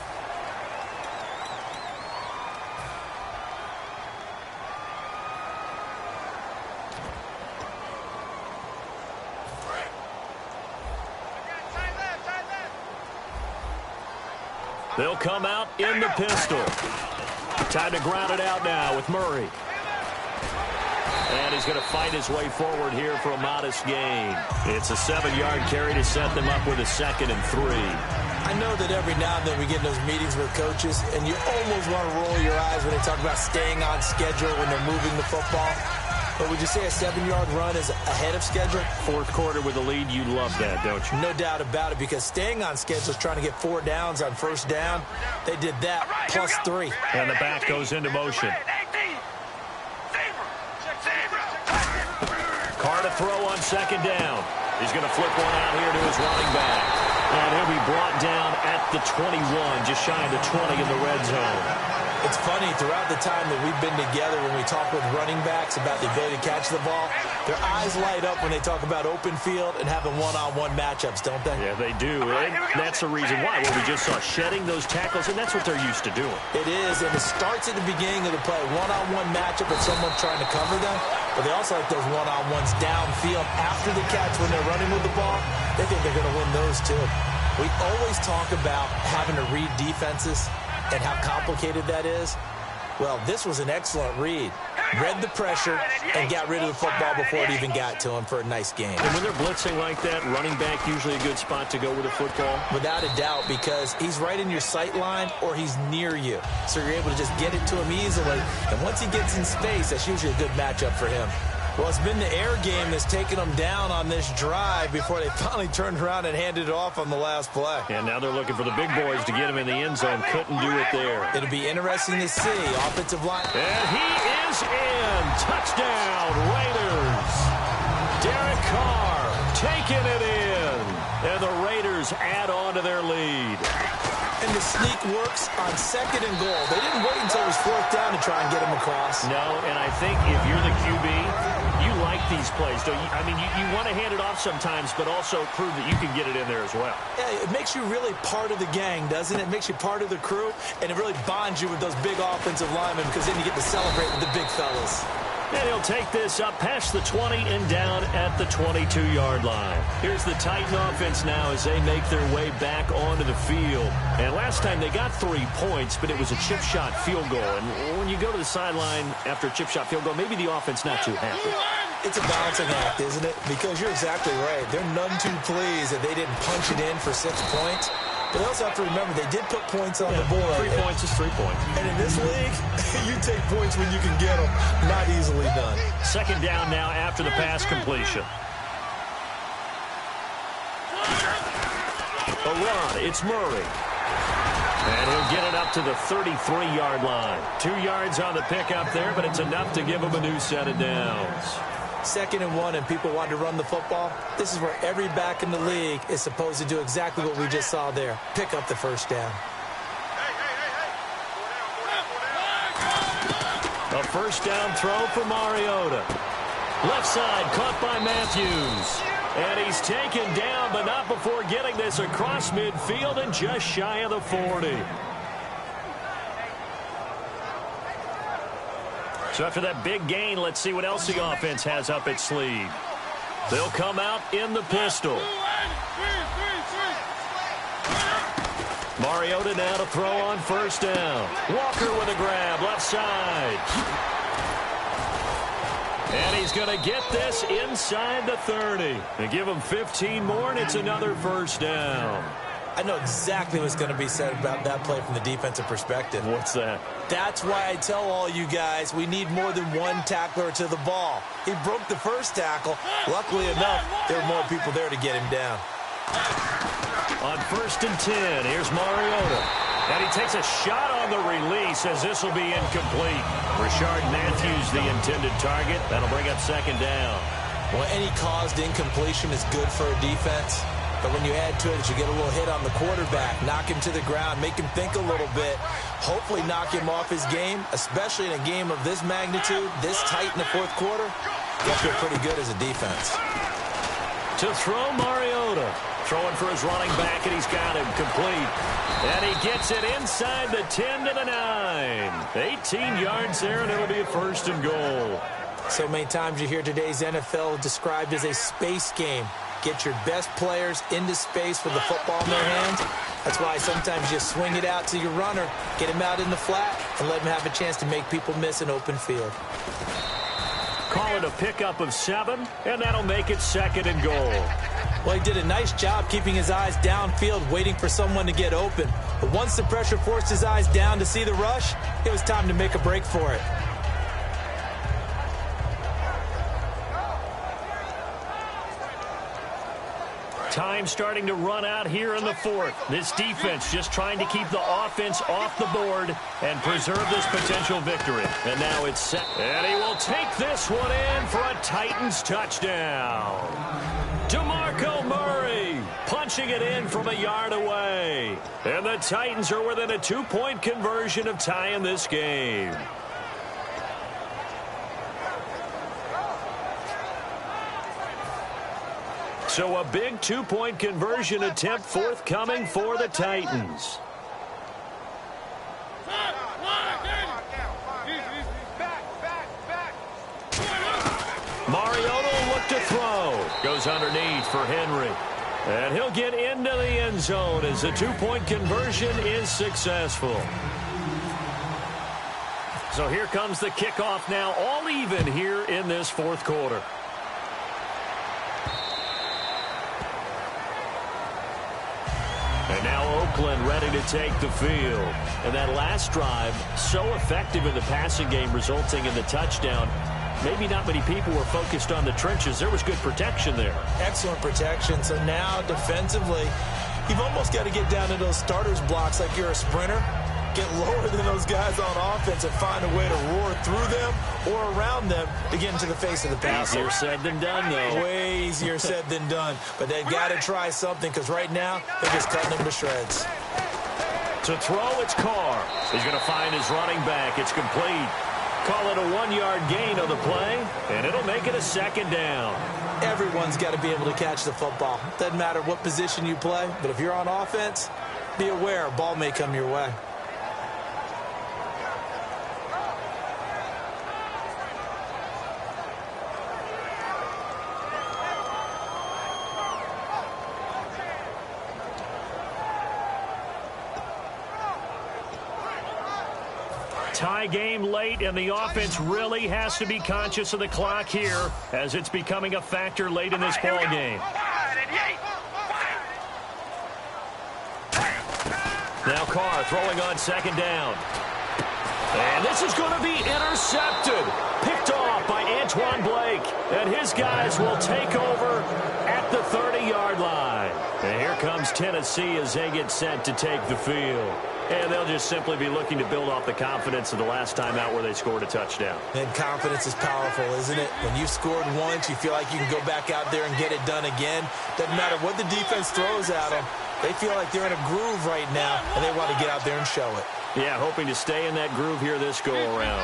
They'll come out in the pistol. Time to ground it out now with Murray. And he's going to fight his way forward here for a modest gain. It's a 7-yard carry to set them up with a 2nd and 3. I know that every now and then we get in those meetings with coaches, and you almost want to roll your eyes when they talk about staying on schedule when they're moving the football. But would you say a 7-yard run is ahead of schedule? Fourth quarter with a lead, you love that, don't you? No doubt about it, because staying on schedule is trying to get 4 downs on first down. They did that, plus 3. And the back goes into motion. Carr to throw on 2nd down. He's going to flip one out here to his running back. And he'll be brought down at the 21, just shy of the 20 in the red zone. It's funny, throughout the time that we've been together, when we talk with running backs about the ability to catch the ball, their eyes light up when they talk about open field and having one-on-one matchups, don't they? Yeah, they do. And that's the reason why. Well, we just saw shedding those tackles, and that's what they're used to doing. It is, and it starts at the beginning of the play. One-on-one matchup with someone trying to cover them, but they also like those one-on-ones downfield after the catch when they're running with the ball. They think they're going to win those, too. We always talk about having to read defenses and how complicated that is. Well, this was an excellent read. Read the pressure and got rid of the football before it even got to him for a nice game. And when they're blitzing like that, running back usually a good spot to go with a football? Without a doubt, because he's right in your sight line or he's near you. So you're able to just get it to him easily. And once he gets in space, that's usually a good matchup for him. Well, it's been the air game that's taken them down on this drive before they finally turned around and handed it off on the last play. And now they're looking for the big boys to get him in the end zone. Couldn't do it there. It'll be interesting to see. Offensive line. And he is in. Touchdown, Raiders. Derek Carr taking it in. And the Raiders add on to their lead. And the sneak works on 2nd and goal. They didn't wait until it was 4th down to try and get him across. No, and I think if you're the QB, you like these plays, don't you? I mean, you want to hand it off sometimes, but also prove that you can get it in there as well. Yeah, it makes you really part of the gang, doesn't it? It makes you part of the crew, and it really bonds you with those big offensive linemen because then you get to celebrate with the big fellas. And he'll take this up past the 20 and down at the 22-yard line. Here's the Titan offense now as they make their way back onto the field. And last time they got 3 points, but it was a chip shot field goal. And when you go to the sideline after a chip shot field goal, maybe the offense not too happy. It's a balancing act, isn't it? Because you're exactly right. They're none too pleased that they didn't punch it in for 6 points. But they also have to remember they did put points on the board. 3 points is 3 points. And in this league, you take points when you can get them. Not easily done. 2nd down now after the pass completion. A run. It's Murray. And he'll get it up to the 33-yard line. 2 yards on the pickup there, but it's enough to give him a new set of downs. 2nd and 1 and people want to run the football. This is where every back in the league is supposed to do exactly what we just saw there. Pick up the 1st down. A 1st down throw for Mariota. Left side caught by Matthews. And he's taken down, but not before getting this across midfield and just shy of the 40. So after that big gain, let's see what else the offense has up its sleeve. They'll come out in the pistol. Mariota now to throw on 1st down. Walker with a grab, left side. And he's going to get this inside the 30. They give him 15 more, and it's another 1st down. I know exactly what's going to be said about that play from the defensive perspective. What's that? That's why I tell all you guys we need more than one tackler to the ball. He broke the 1st tackle. Luckily enough, there were more people there to get him down. On 1st and 10, here's Mariota. And he takes a shot on the release as this will be incomplete. Rashard Matthews, the intended target. That'll bring up 2nd down. Well, any caused incompletion is good for a defense. But when you add to it, you get a little hit on the quarterback, knock him to the ground, make him think a little bit, hopefully knock him off his game, especially in a game of this magnitude, this tight in the 4th quarter. You feel pretty good as a defense. To throw Mariota. Throwing for his running back, and he's got him complete. And he gets it inside the 10 to the 9. 18 yards there, and it'll be a 1st and goal. So many times you hear today's NFL described as a space game. get your best players into space with the football in their hands. That's why sometimes you swing it out to your runner, get him out in the flat, and let him have a chance to make people miss an open field. Call it a pickup of 7, and that'll make it 2nd and goal. Well, he did a nice job keeping his eyes downfield, waiting for someone to get open. But once the pressure forced his eyes down to see the rush, it was time to make a break for it. Time starting to run out here in the 4th. This defense just trying to keep the offense off the board and preserve this potential victory. And now it's set. And he will take this one in for a Titans touchdown. DeMarco Murray punching it in from a yard away. And the Titans are within a 2-point conversion of tying this game. So a big 2-point conversion attempt forthcoming for the Titans. Mariota will look to throw. Goes underneath for Henry. And he'll get into the end zone as the 2-point conversion is successful. So here comes the kickoff now, all even here in this 4th quarter. And now Oakland ready to take the field. And that last drive, so effective in the passing game, resulting in the touchdown. Maybe not many people were focused on the trenches. There was good protection there. Excellent protection. So now defensively, you've almost got to get down to those starters blocks like you're a sprinter. Get lower than those guys on offense and find a way to roar through them or around them to get into the face of the passer. Easier said than done, though. Way easier said than done. But they've got to try something because right now they're just cutting them to shreds. To throw, it's Carr. He's going to find his running back. It's complete. Call it a 1-yard gain on the play, and it'll make it a 2nd down. Everyone's got to be able to catch the football. Doesn't matter what position you play, but if you're on offense, be aware a ball may come your way. Tie game late, and the offense really has to be conscious of the clock here as it's becoming a factor late in this ball game. Now Carr throwing on 2nd down. And this is going to be intercepted. Picked off by Antoine Blake. And his guys will take over at the 30-yard line. And here comes Tennessee as they get set to take the field. And they'll just simply be looking to build off the confidence of the last time out where they scored a touchdown. And confidence is powerful, isn't it? When you've scored once, you feel like you can go back out there and get it done again. Doesn't matter what the defense throws at them. They feel like they're in a groove right now, and they want to get out there and show it. Yeah, hoping to stay in that groove here this go-around.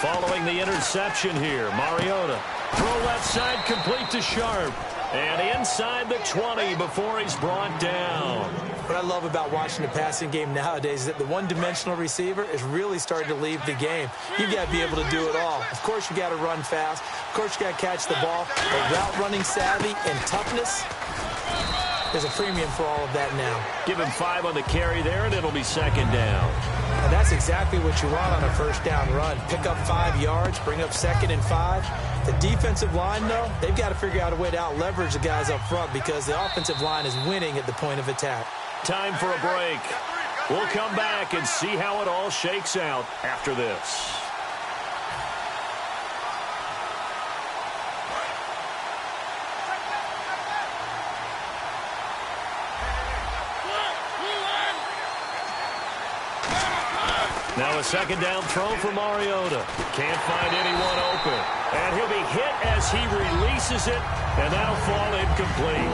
Following the interception here, Mariota. Throw left side complete to Sharp. And inside the 20 before he's brought down. What I love about watching the passing game nowadays is that the one-dimensional receiver is really starting to leave the game. You've got to be able to do it all. Of course, you got to run fast. Of course, you got to catch the ball. But route running savvy and toughness, there's a premium for all of that now. Give him 5 on the carry there, and it'll be 2nd down. And that's exactly what you want on a 1st down run. Pick up 5 yards, bring up 2nd and 5. The defensive line, though, they've got to figure out a way to out-leverage the guys up front because the offensive line is winning at the point of attack. Time for a break. We'll come back and see how it all shakes out after this. Now a 2nd down throw for Mariota. Can't find anyone open. And he'll be hit as he releases it, and that'll fall incomplete.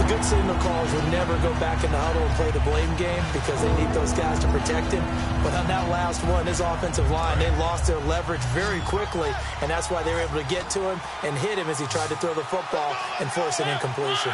The good signal callers will never go back in the huddle and play the blame game because they need those guys to protect him. But on that last one, his offensive line, they lost their leverage very quickly, and that's why they were able to get to him and hit him as he tried to throw the football and force an incompletion.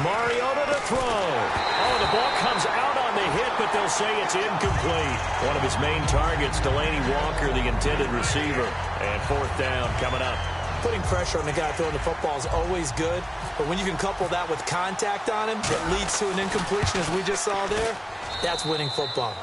Mariota to throw. Oh, the ball comes out on the hit but they'll say it's incomplete. One of his main targets, Delaney Walker, the intended receiver. And fourth down coming up. Putting pressure on the guy throwing the football is always good, but when you can couple that with contact on him that leads to an incompletion, as we just saw there, that's winning football.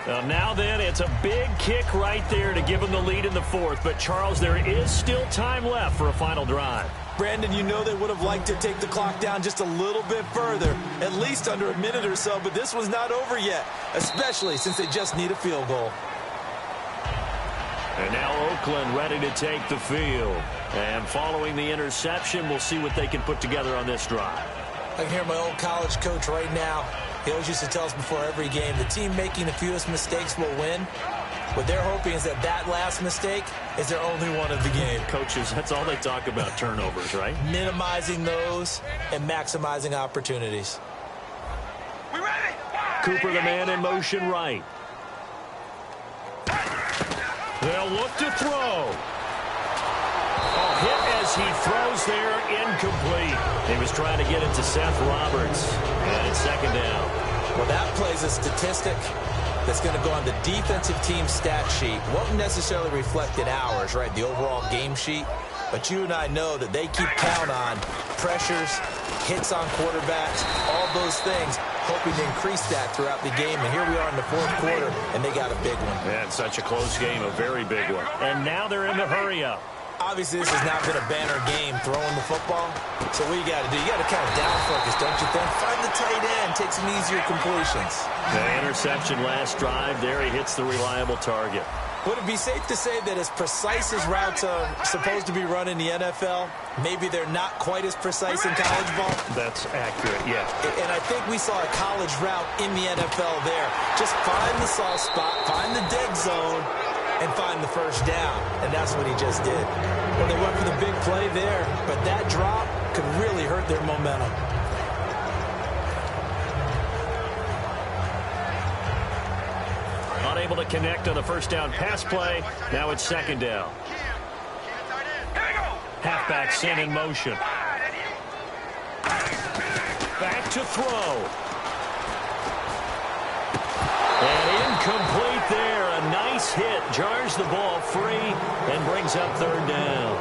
Well, now then, it's a big kick right there to give him the lead in the fourth. But, Charles, there is still time left for a final drive. Brandon, you know they would have liked to take the clock down just a little bit further, at least under a minute or so, but this was not over yet, especially since they just need a field goal. And now Oakland ready to take the field. And following the interception, we'll see what they can put together on this drive. I can hear my old college coach right now. He always used to tell us before every game, the team making the fewest mistakes will win. What they're hoping is that last mistake is their only one of the game. Coaches, that's all they talk about, turnovers, right? Minimizing those and maximizing opportunities. We ready? Cooper, the man in motion right. They'll look to throw. Hit as he throws there, incomplete. He was trying to get it to Seth Roberts. And it's second down. Well, that plays a statistic that's going to go on the defensive team stat sheet. Won't necessarily reflect in ours, right, the overall game sheet. But you and I know that they keep count on pressures, hits on quarterbacks, all those things, hoping to increase that throughout the game. And here we are in the fourth quarter, and they got a big one. Yeah, it's such a close game, a very big one. And now they're in the hurry-up. Obviously, this has not been a banner game throwing the football. So what you got to do, you got to kind of down focus, don't you think? Find the tight end, take some easier completions. The interception last drive, there he hits the reliable target. Would it be safe to say that as precise as routes are supposed to be run in the NFL, maybe they're not quite as precise in college ball? That's accurate, yeah. And I think we saw a college route in the NFL there. Just find the soft spot, find the dead zone, and find the first down. And that's what he just did. Well, they went for the big play there, but that drop could really hurt their momentum. Unable to connect on the first down pass play. Now it's second down. Halfback sent in motion. Back to throw. And incomplete there. A nice hit. Jars the ball free and brings up third down.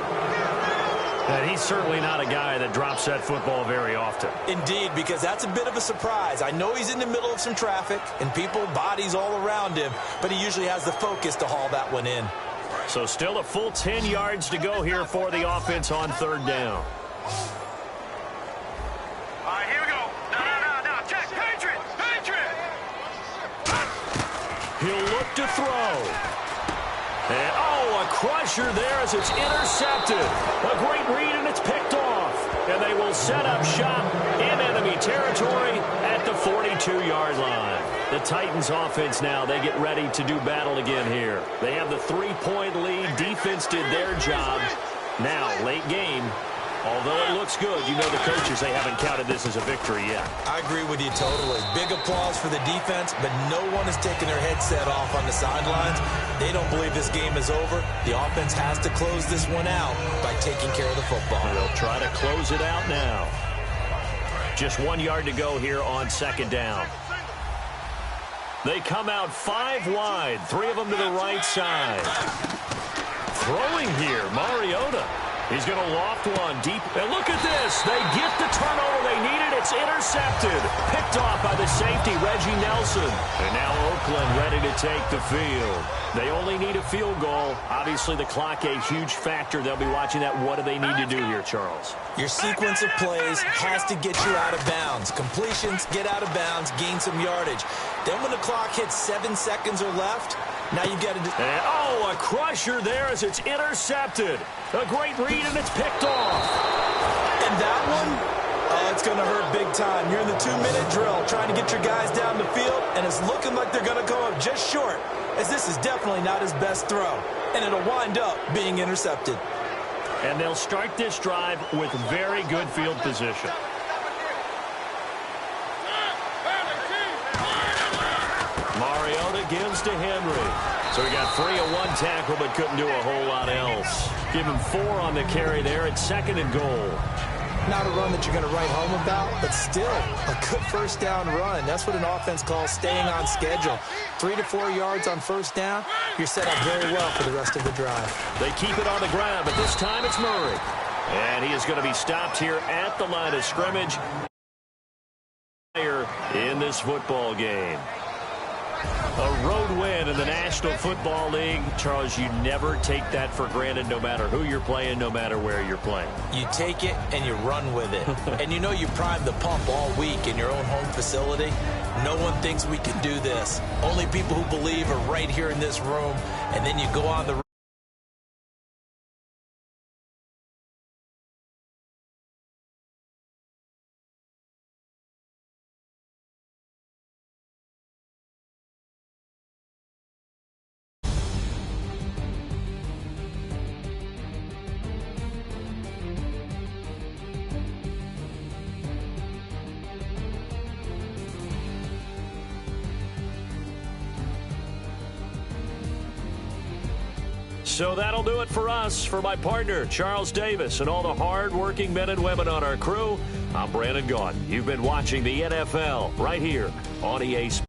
And he's certainly not a guy that drops that football very often. Indeed, because that's a bit of a surprise. I know he's in the middle of some traffic and people, bodies all around him, but he usually has the focus to haul that one in. So still a full 10 yards to go here for the offense on third down. All right, here we go. Now. Check. Patriot. He'll look to throw. And, a crusher there as it's intercepted. A great read, and it's picked off. And they will set up shop in enemy territory at the 42-yard line. The Titans offense now, they get ready to do battle again here. They have the 3-point lead. Defense did their job. Now, late game. Although it looks good, you know the coaches, they haven't counted this as a victory yet. I agree with you totally. Big applause for the defense, but no one is taking their headset off on the sidelines. They don't believe this game is over. The offense has to close this one out by taking care of the football. They'll try to close it out now. Just 1 yard to go here on second down. They come out 5 wide, 3 of them to the right side. Throwing here, Mariota. He's going to loft one deep. And look at this. They get the turnover they needed. It's intercepted. Picked off by the safety, Reggie Nelson. And now Oakland ready to take the field. They only need a field goal. Obviously, the clock a huge factor. They'll be watching that. What do they need to do here, Charles? Your sequence of plays has to get you out of bounds. Completions, get out of bounds, gain some yardage. Then when the clock hits 7 seconds or left, now you've got to do... And, a crusher there as it's intercepted. A great read, and it's picked off. And that one, it's going to hurt big time. You're in the 2-minute drill trying to get your guys down the field, and it's looking like they're going to go up just short, as this is definitely not his best throw. And it'll wind up being intercepted. And they'll start this drive with very good field position. Mariota gives to Henry. So he got 3 on 1 tackle, but couldn't do a whole lot else. Give him 4 on the carry there at 2nd and goal. Not a run that you're going to write home about, but still a good first down run. That's what an offense calls staying on schedule. 3 to 4 yards on first down, you're set up very well for the rest of the drive. They keep it on the ground, but this time it's Murray. And he is going to be stopped here at the line of scrimmage in this football game. A road win in the National Football League. Charles, you never take that for granted, no matter who you're playing, no matter where you're playing. You take it and you run with it. And you know you primed the pump all week in your own home facility. No one thinks we can do this. Only people who believe are right here in this room. And then you go on the So that'll do it for us. For my partner, Charles Davis, and all the hard-working men and women on our crew, I'm Brandon Gaudin. You've been watching the NFL right here on EA Sports.